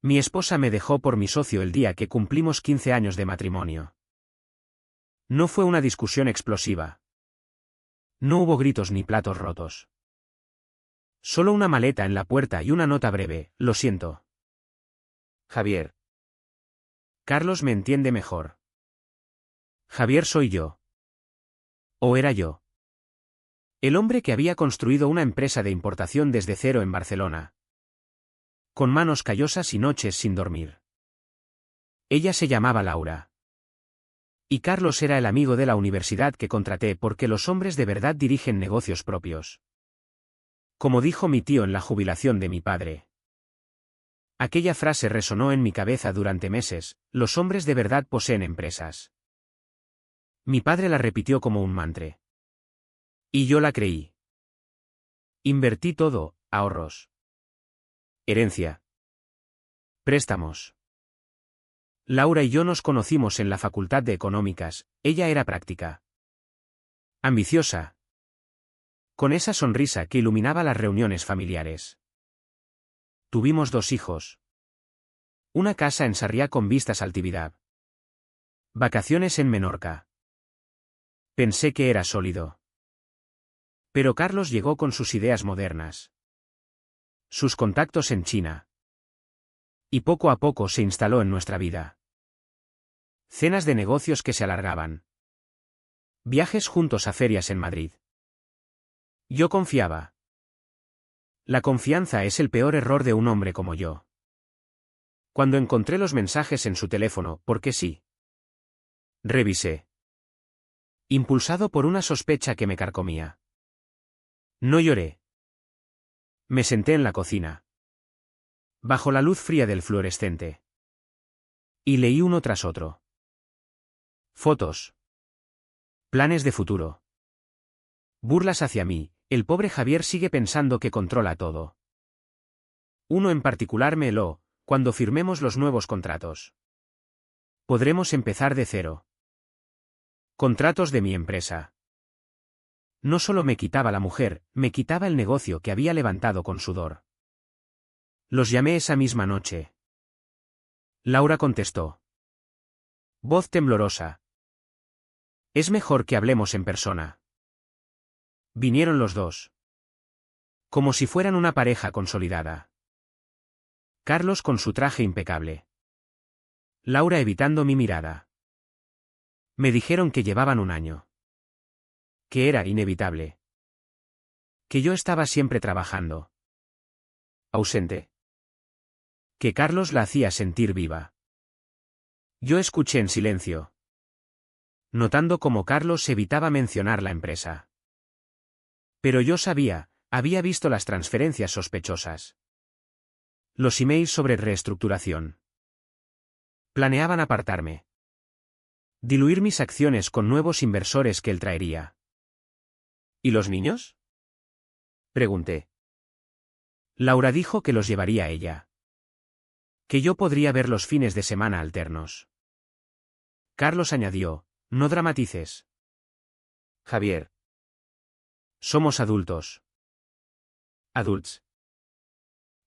Mi esposa me dejó por mi socio el día que cumplimos 15 años de matrimonio. No fue una discusión explosiva. No hubo gritos ni platos rotos. Solo una maleta en la puerta y una nota breve: lo siento. Javier. Carlos me entiende mejor. Javier soy yo. ¿O era yo? El hombre que había construido una empresa de importación desde cero en Barcelona. Con manos callosas y noches sin dormir. Ella se llamaba Laura. Y Carlos era el amigo de la universidad que contraté porque los hombres de verdad dirigen negocios propios. Como dijo mi tío en la jubilación de mi padre. Aquella frase resonó en mi cabeza durante meses: los hombres de verdad poseen empresas. Mi padre la repitió como un mantra. Y yo la creí. Invertí todo: ahorros, herencia, préstamos. Laura y yo nos conocimos en la Facultad de Económicas. Ella era práctica, ambiciosa, con esa sonrisa que iluminaba las reuniones familiares. Tuvimos 2 hijos. Una casa en Sarriá con vistas al Tibidabo. Vacaciones en Menorca. Pensé que era sólido. Pero Carlos llegó con sus ideas modernas. Sus contactos en China. Y poco a poco se instaló en nuestra vida. Cenas de negocios que se alargaban. Viajes juntos a ferias en Madrid. Yo confiaba. La confianza es el peor error de un hombre como yo. Cuando encontré los mensajes en su teléfono, porque sí. Revisé. Impulsado por una sospecha que me carcomía. No lloré. Me senté en la cocina, bajo la luz fría del fluorescente. Y leí uno tras otro. Fotos. Planes de futuro. Burlas hacia mí: el pobre Javier sigue pensando que controla todo. Uno en particular me heló: cuando firmemos los nuevos contratos. Podremos empezar de cero. Contratos de mi empresa. No solo me quitaba la mujer, me quitaba el negocio que había levantado con sudor. Los llamé esa misma noche. Laura contestó. Voz temblorosa. Es mejor que hablemos en persona. Vinieron los dos. Como si fueran una pareja consolidada. Carlos con su traje impecable. Laura evitando mi mirada. Me dijeron que llevaban 1 año. Que era inevitable. Que yo estaba siempre trabajando. Ausente. Que Carlos la hacía sentir viva. Yo escuché en silencio, notando cómo Carlos evitaba mencionar la empresa. Pero yo sabía, había visto las transferencias sospechosas. Los emails sobre reestructuración. Planeaban apartarme. Diluir mis acciones con nuevos inversores que él traería. ¿Y los niños?, pregunté. Laura dijo que los llevaría ella. Que yo podría ver los fines de semana alternos. Carlos añadió: no dramatices. Javier. Somos adultos. Adults.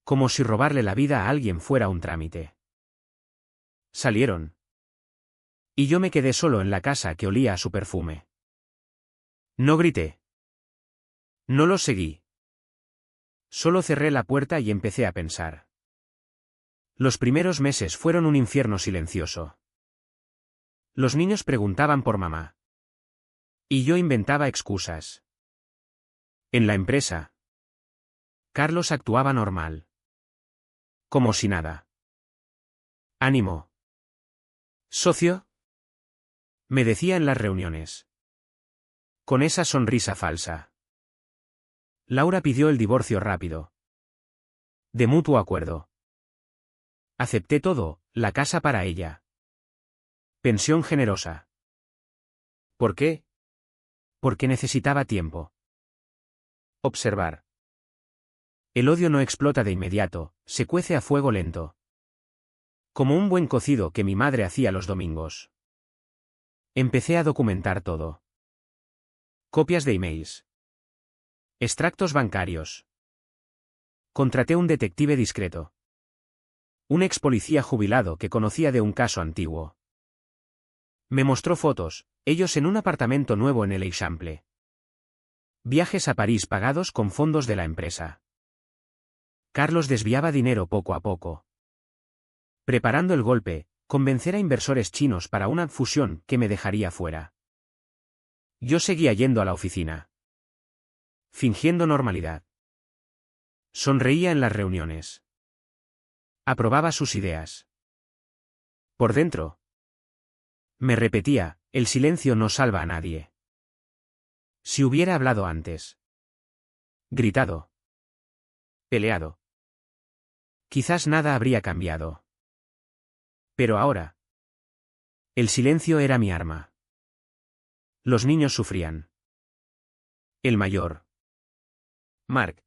Como si robarle la vida a alguien fuera un trámite. Salieron. Y yo me quedé solo en la casa que olía a su perfume. No grité. No los seguí. Solo cerré la puerta y empecé a pensar. Los primeros meses fueron un infierno silencioso. Los niños preguntaban por mamá. Y yo inventaba excusas. En la empresa, Carlos actuaba normal. Como si nada. Ánimo. ¿Socio?, me decía en las reuniones. Con esa sonrisa falsa. Laura pidió el divorcio rápido. De mutuo acuerdo. Acepté todo: la casa para ella. Pensión generosa. ¿Por qué? Porque necesitaba tiempo. Observar. El odio no explota de inmediato, se cuece a fuego lento. Como un buen cocido que mi madre hacía los domingos. Empecé a documentar todo. Copias de emails. Extractos bancarios. Contraté un detective discreto. Un ex policía jubilado que conocía de un caso antiguo. Me mostró fotos, ellos en un apartamento nuevo en el Eixample. Viajes a París pagados con fondos de la empresa. Carlos desviaba dinero poco a poco. Preparando el golpe, convencer a inversores chinos para una fusión que me dejaría fuera. Yo seguía yendo a la oficina. Fingiendo normalidad. Sonreía en las reuniones. Aprobaba sus ideas. Por dentro. Me repetía, el silencio no salva a nadie. Si hubiera hablado antes. Gritado. Peleado. Quizás nada habría cambiado. Pero ahora. El silencio era mi arma. Los niños sufrían. El mayor. Mark.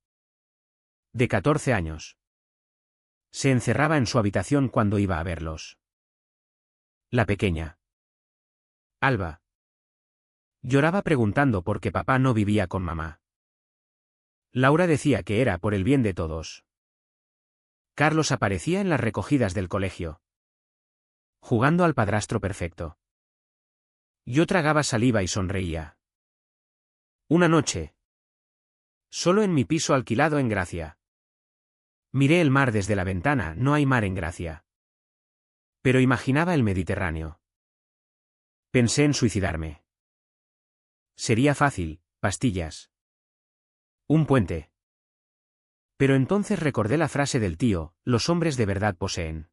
De 14 años. Se encerraba en su habitación cuando iba a verlos. La pequeña. Alba. Lloraba preguntando por qué papá no vivía con mamá. Laura decía que era por el bien de todos. Carlos aparecía en las recogidas del colegio. Jugando al padrastro perfecto. Yo tragaba saliva y sonreía. Una noche. Solo en mi piso alquilado en Gracia. Miré el mar desde la ventana, no hay mar en Gracia. Pero imaginaba el Mediterráneo. Pensé en suicidarme. Sería fácil, pastillas. Un puente. Pero entonces recordé la frase del tío, los hombres de verdad poseen.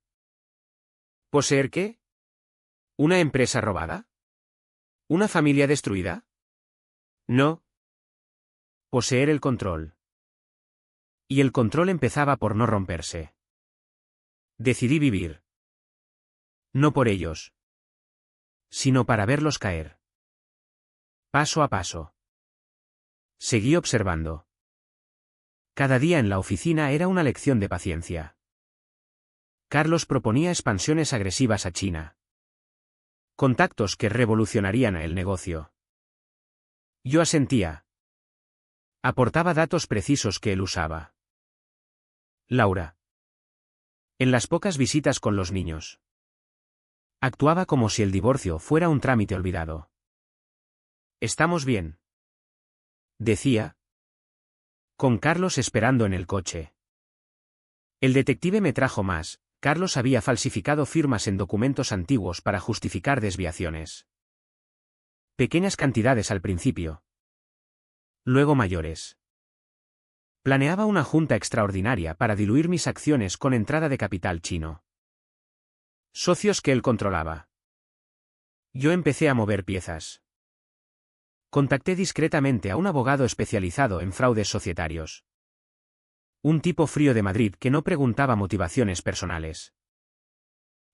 ¿Poseer qué? ¿Una empresa robada? ¿Una familia destruida? No. Poseer el control. Y el control empezaba por no romperse. Decidí vivir. No por ellos. Sino para verlos caer. Paso a paso. Seguí observando. Cada día en la oficina era una lección de paciencia. Carlos proponía expansiones agresivas a China. Contactos que revolucionarían el negocio. Yo asentía. Aportaba datos precisos que él usaba. Laura. En las pocas visitas con los niños. Actuaba como si el divorcio fuera un trámite olvidado. Estamos bien. Decía. Con Carlos esperando en el coche. El detective me trajo más. Carlos había falsificado firmas en documentos antiguos para justificar desviaciones. Pequeñas cantidades al principio. Luego mayores. Planeaba una junta extraordinaria para diluir mis acciones con entrada de capital chino. Socios que él controlaba. Yo empecé a mover piezas. Contacté discretamente a un abogado especializado en fraudes societarios. Un tipo frío de Madrid que no preguntaba motivaciones personales.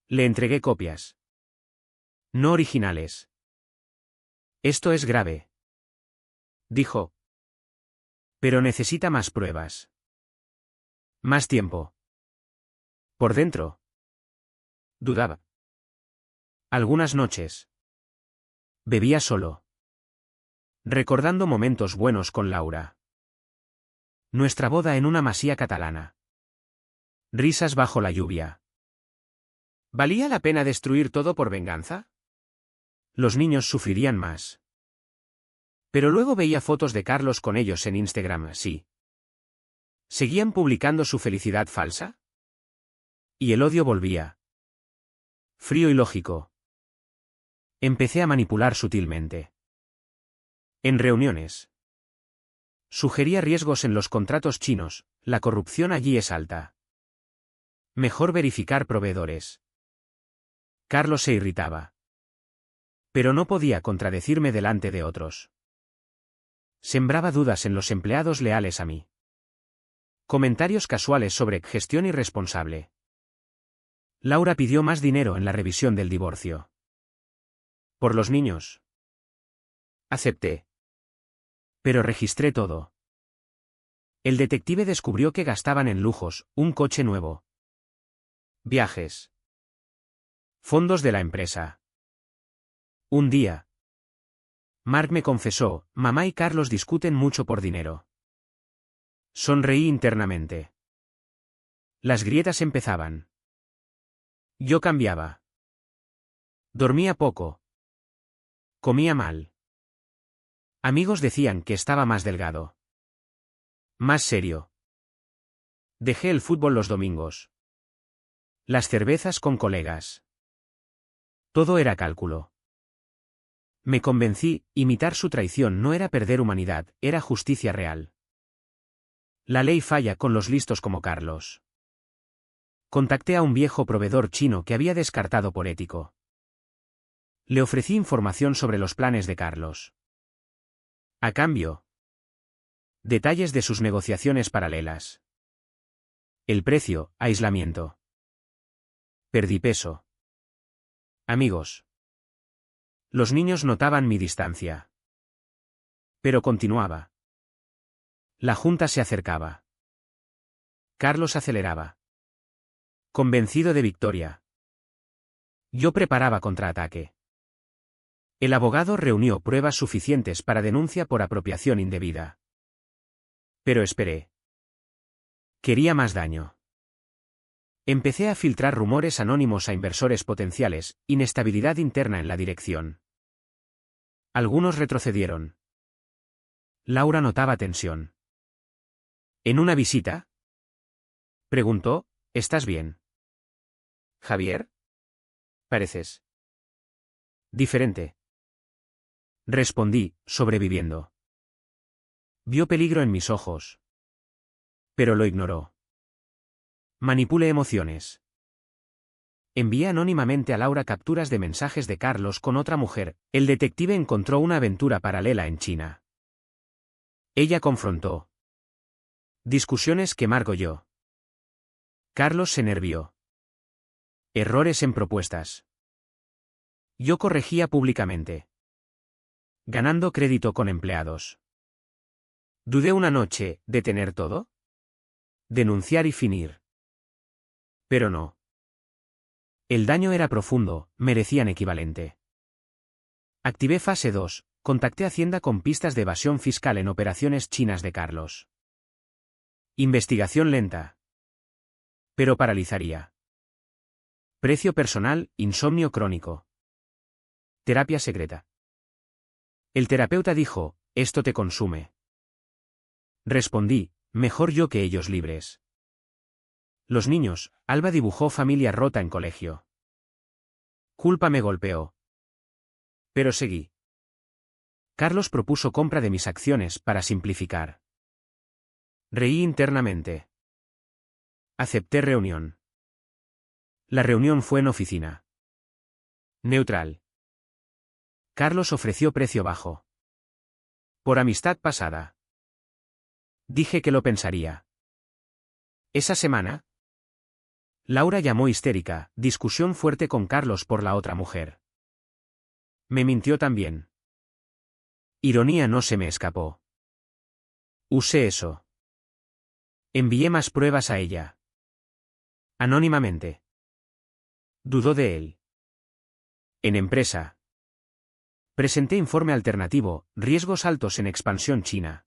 Le entregué copias. No originales. Esto es grave. Dijo. Pero necesita más pruebas. Más tiempo. Por dentro. Dudaba. Algunas noches. Bebía solo. Recordando momentos buenos con Laura. Nuestra boda en una masía catalana. Risas bajo la lluvia. ¿Valía la pena destruir todo por venganza? Los niños sufrirían más. Pero luego veía fotos de Carlos con ellos en Instagram, sí. ¿Seguían publicando su felicidad falsa? Y el odio volvía. Frío y lógico. Empecé a manipular sutilmente. En reuniones. Sugería riesgos en los contratos chinos, la corrupción allí es alta. Mejor verificar proveedores. Carlos se irritaba. Pero no podía contradecirme delante de otros. Sembraba dudas en los empleados leales a mí. Comentarios casuales sobre gestión irresponsable. Laura pidió más dinero en la revisión del divorcio. Por los niños. Acepté. Pero registré todo. El detective descubrió que gastaban en lujos, un coche nuevo. Viajes. Fondos de la empresa. Un día. Mark me confesó, mamá y Carlos discuten mucho por dinero. Sonreí internamente. Las grietas empezaban. Yo cambiaba. Dormía poco. Comía mal. Amigos decían que estaba más delgado. Más serio. Dejé el fútbol los domingos. Las cervezas con colegas. Todo era cálculo. Me convencí, imitar su traición no era perder humanidad, era justicia real. La ley falla con los listos como Carlos. Contacté a un viejo proveedor chino que había descartado por ético. Le ofrecí información sobre los planes de Carlos. A cambio, detalles de sus negociaciones paralelas. El precio, aislamiento. Perdí peso. Amigos. Los niños notaban mi distancia. Pero continuaba. La junta se acercaba. Carlos aceleraba. Convencido de victoria. Yo preparaba contraataque. El abogado reunió pruebas suficientes para denuncia por apropiación indebida. Pero esperé. Quería más daño. Empecé a filtrar rumores anónimos a inversores potenciales, inestabilidad interna en la dirección. Algunos retrocedieron. Laura notaba tensión. ¿En una visita? Preguntó, ¿estás bien? Javier. Pareces diferente. Respondí, sobreviviendo. Vio peligro en mis ojos. Pero lo ignoró. Manipulé emociones. Envié anónimamente a Laura capturas de mensajes de Carlos con otra mujer. El detective encontró una aventura paralela en China. Ella confrontó. Discusiones que Margo yo. Carlos se nervió. Errores en propuestas. Yo corregía públicamente. Ganando crédito con empleados. Dudé una noche, ¿detener todo? Denunciar y finir. Pero no. El daño era profundo, merecían equivalente. Activé fase 2, contacté a Hacienda con pistas de evasión fiscal en operaciones chinas de Carlos. Investigación lenta. Pero paralizaría. Precio personal, insomnio crónico. Terapia secreta. El terapeuta dijo, esto te consume. Respondí, mejor yo que ellos libres. Los niños, Alba dibujó familia rota en colegio. Culpa me golpeó. Pero seguí. Carlos propuso compra de mis acciones para simplificar. Reí internamente. Acepté reunión. La reunión fue en oficina. Neutral. Carlos ofreció precio bajo. Por amistad pasada. Dije que lo pensaría. Esa semana. Laura llamó histérica, discusión fuerte con Carlos por la otra mujer. Me mintió también. Ironía no se me escapó. Usé eso. Envié más pruebas a ella. Anónimamente. Dudó de él. En empresa. Presenté informe alternativo, riesgos altos en expansión china.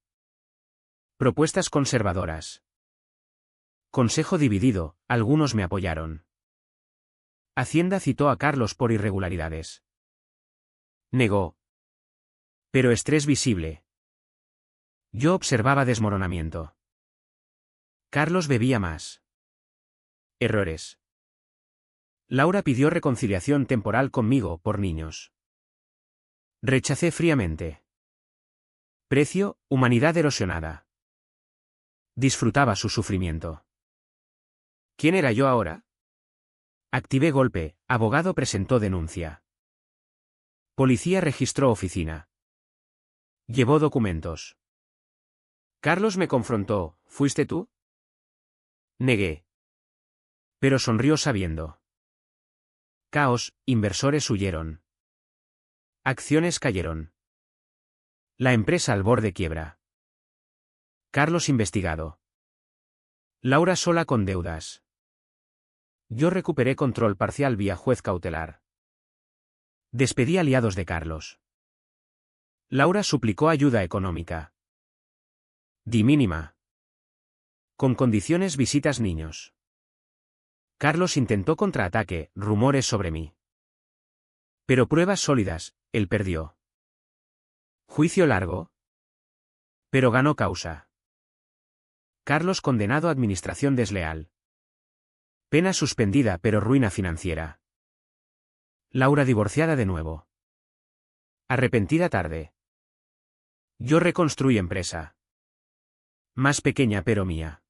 Propuestas conservadoras. Consejo dividido, algunos me apoyaron. Hacienda citó a Carlos por irregularidades. Negó. Pero estrés visible. Yo observaba desmoronamiento. Carlos bebía más. Errores. Laura pidió reconciliación temporal conmigo por niños. Rechacé fríamente. Precio, humanidad erosionada. Disfrutaba su sufrimiento. ¿Quién era yo ahora? Activé golpe, abogado presentó denuncia. Policía registró oficina. Llevó documentos. Carlos me confrontó, ¿fuiste tú? Negué. Pero sonrió sabiendo. Caos, inversores huyeron. Acciones cayeron. La empresa al borde quiebra. Carlos investigado. Laura sola con deudas. Yo recuperé control parcial vía juez cautelar. Despedí aliados de Carlos. Laura suplicó ayuda económica. Di mínima. Con condiciones visitas niños. Carlos intentó contraataque, rumores sobre mí. Pero pruebas sólidas, él perdió. Juicio largo. Pero ganó causa. Carlos condenado a administración desleal. Pena suspendida pero ruina financiera. Laura divorciada de nuevo. Arrepentida tarde. Yo reconstruí empresa. Más pequeña pero mía.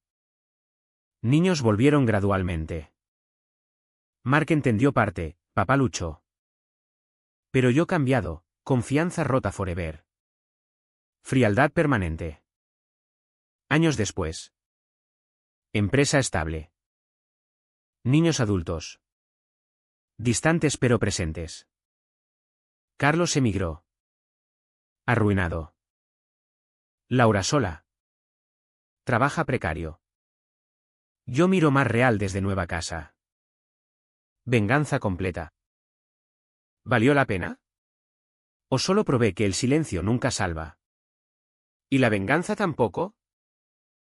Niños volvieron gradualmente. Mark entendió parte, papá luchó. Pero yo cambiado, confianza rota forever. Frialdad permanente. Años después. Empresa estable. Niños adultos. Distantes pero presentes. Carlos emigró. Arruinado. Laura sola. Trabaja precario. Yo miro más real desde nueva casa. Venganza completa. ¿Valió la pena? ¿O solo probé que el silencio nunca salva? ¿Y la venganza tampoco?